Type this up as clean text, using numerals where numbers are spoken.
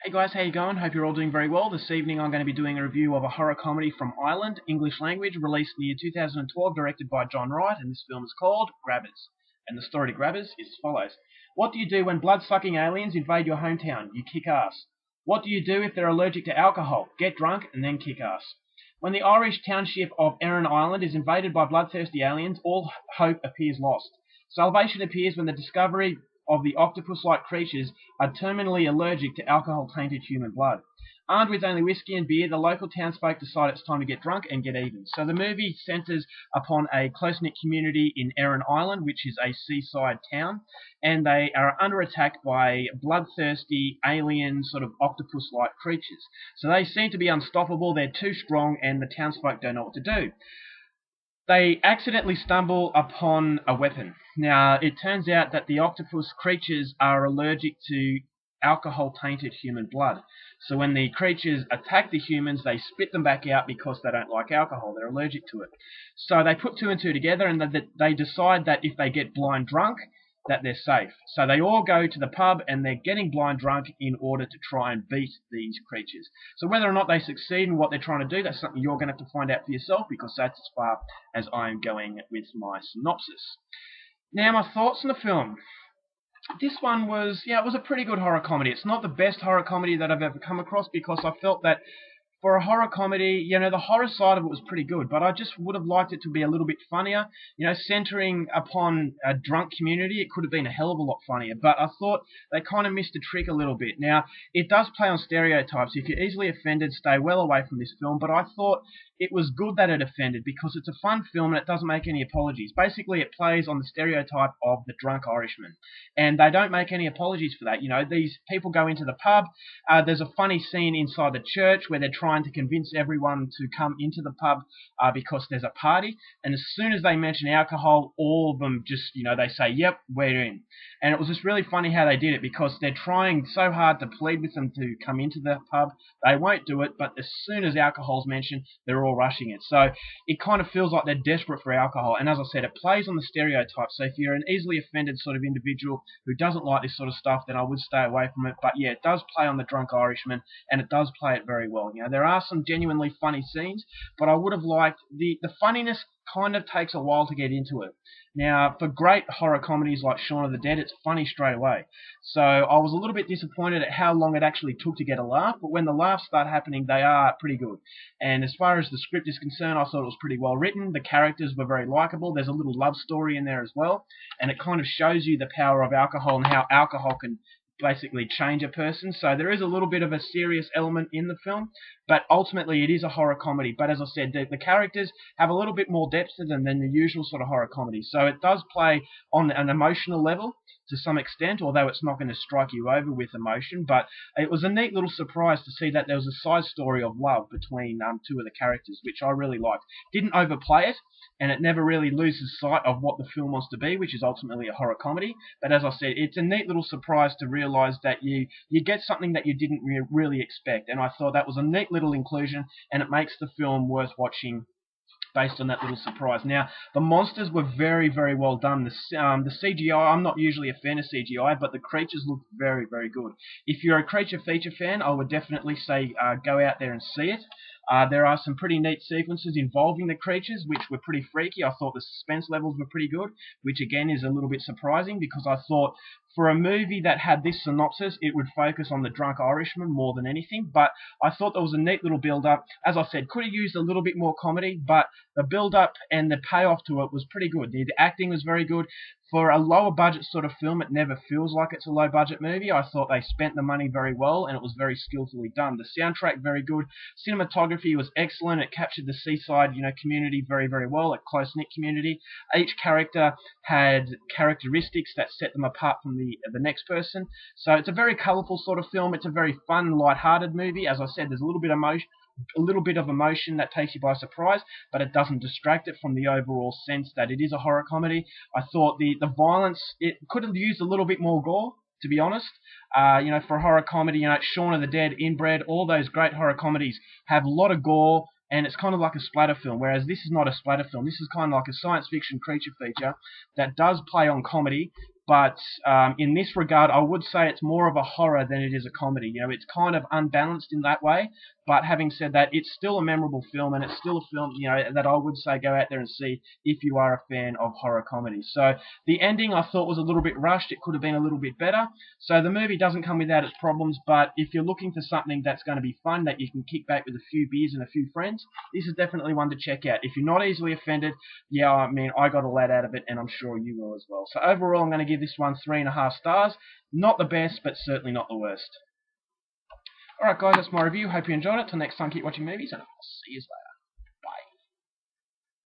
Hey guys, how you going? Hope you're all doing very well. This evening I'm going to be doing a review of a horror comedy from Ireland, English language, released in the year 2012, directed by John Wright, and this film is called Grabbers. And the story to Grabbers is as follows. What do you do when blood-sucking aliens invade your hometown? You kick ass. What do you do if they're allergic to alcohol? Get drunk and then kick ass. When the Irish township of Erin Island is invaded by bloodthirsty aliens, all hope appears lost. Salvation appears when the discovery of the octopus-like creatures are terminally allergic to alcohol-tainted human blood. Armed with only whiskey and beer, the local townsfolk decide it's time to get drunk and get even. So the movie centres upon a close-knit community in Erin Island, which is a seaside town, and they are under attack by bloodthirsty, alien, sort of octopus-like creatures. So they seem to be unstoppable, they're too strong, and the townsfolk don't know what to do. They accidentally stumble upon a weapon. Now, it turns out that the octopus creatures are allergic to alcohol-tainted human blood. So when the creatures attack the humans, they spit them back out because they don't like alcohol. They're allergic to it. So they put two and two together, and they decide that if they get blind drunk, that they're safe. So they all go to the pub and they're getting blind drunk in order to try and beat these creatures. So whether or not they succeed in what they're trying to do, that's something you're going to have to find out for yourself, because that's as far as I'm going with my synopsis. Now, my thoughts on the film. This one was, it was a pretty good horror comedy. It's not the best horror comedy that I've ever come across, because I felt that for a horror comedy, the horror side of it was pretty good, but I just would have liked it to be a little bit funnier. Centering upon a drunk community, it could have been a hell of a lot funnier, but I thought they kind of missed a trick a little bit. Now, it does play on stereotypes. If you're easily offended, stay well away from this film, but I thought it was good that it offended, because it's a fun film and it doesn't make any apologies. Basically, it plays on the stereotype of the drunk Irishman, and they don't make any apologies for that. These people go into the pub. There's a funny scene inside the church where they're trying to convince everyone to come into the pub because there's a party, and as soon as they mention alcohol, all of them just, they say, yep, we're in. And it was just really funny how they did it, because they're trying so hard to plead with them to come into the pub. They won't do it, but as soon as alcohol's mentioned, they're all rushing it. So it kind of feels like they're desperate for alcohol, and as I said, it plays on the stereotype. So if you're an easily offended sort of individual who doesn't like this sort of stuff, then I would stay away from it. But yeah, it does play on the drunk Irishman, and it does play it very well. There are some genuinely funny scenes, but I would have liked the funniness kind of takes a while to get into it. Now, for great horror comedies like Shaun of the Dead, it's funny straight away. So I was a little bit disappointed at how long it actually took to get a laugh, but when the laughs start happening, they are pretty good. And as far as the script is concerned, I thought it was pretty well written. The characters were very likable. There's a little love story in there as well, and it kind of shows you the power of alcohol and how alcohol can basically change a person. So there is a little bit of a serious element in the film, but ultimately it is a horror comedy. But as I said, the characters have a little bit more depth to them than the usual sort of horror comedy. So it does play on an emotional level to some extent, although it's not going to strike you over with emotion. But it was a neat little surprise to see that there was a side story of love between two of the characters, which I really liked. Didn't overplay it, and it never really loses sight of what the film wants to be, which is ultimately a horror comedy. But as I said, it's a neat little surprise to realise that you get something that you didn't really expect, and I thought that was a neat little inclusion, and it makes the film worth watching based on that little surprise. Now, the monsters were very, very well done. The CGI, I'm not usually a fan of CGI, but the creatures looked very, very good. If you're a creature feature fan, I would definitely say go out there and see it. There are some pretty neat sequences involving the creatures, which were pretty freaky. I thought the suspense levels were pretty good, which again is a little bit surprising, because I thought for a movie that had this synopsis, it would focus on the drunk Irishman more than anything. But I thought there was a neat little build-up. As I said, could have used a little bit more comedy, but the build-up and the payoff to it was pretty good. The acting was very good. For a lower budget sort of film, it never feels like it's a low budget movie. I thought they spent the money very well, and it was very skillfully done. The soundtrack very good. Cinematography was excellent. It captured the seaside, community very, very well, a close-knit community. Each character had characteristics that set them apart from the next person. So it's a very colourful sort of film. It's a very fun, light-hearted movie. As I said, there's a little bit of emotion that takes you by surprise, but it doesn't distract it from the overall sense that it is a horror comedy. I thought the violence, it could have used a little bit more gore, to be honest. For a horror comedy, Shaun of the Dead, Inbred, all those great horror comedies have a lot of gore, and it's kind of like a splatter film, whereas this is not a splatter film. This is kind of like a science fiction creature feature that does play on comedy, But in this regard, I would say it's more of a horror than it is a comedy. You know, it's kind of unbalanced in that way. But having said that, it's still a memorable film, and it's still a film, you know, that I would say go out there and see if you are a fan of horror comedies. So the ending I thought was a little bit rushed. It could have been a little bit better. So the movie doesn't come without its problems, but if you're looking for something that's going to be fun, that you can kick back with a few beers and a few friends, this is definitely one to check out. If you're not easily offended, yeah, I mean, I got a lot out of it, and I'm sure you will as well. So overall, I'm going to give this one 3.5 stars. Not the best, but certainly not the worst. Alright guys, that's my review. Hope you enjoyed it. Till next time, keep watching movies, and I'll see you later.